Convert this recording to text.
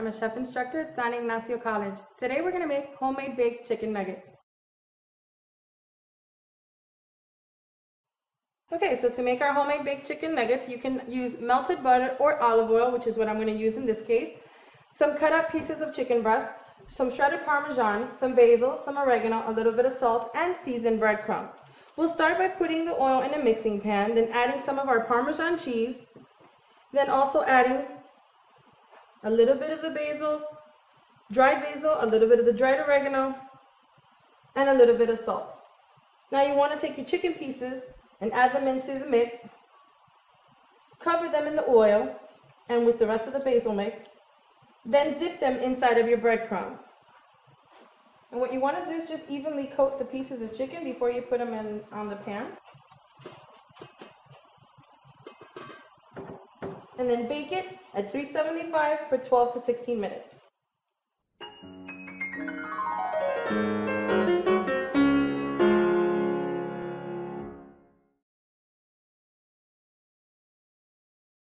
I'm a chef instructor at San Ignacio College. Today we're going to make homemade baked chicken nuggets. Okay, so to make our homemade baked chicken nuggets, you can use melted butter or olive oil, which is what I'm going to use in this case, some cut up pieces of chicken breast, some shredded Parmesan, some basil, some oregano, a little bit of salt, and seasoned breadcrumbs. We'll start by putting the oil in a mixing pan, then adding some of our Parmesan cheese, then also adding a little bit of the basil, dried basil, a little bit of the dried oregano, and a little bit of salt. Now you want to take your chicken pieces and add them into the mix, cover them in the oil and with the rest of the basil mix, then dip them inside of your breadcrumbs. And what you want to do is just evenly coat the pieces of chicken before you put them in on the pan. And then bake it at 375 for 12 to 16 minutes.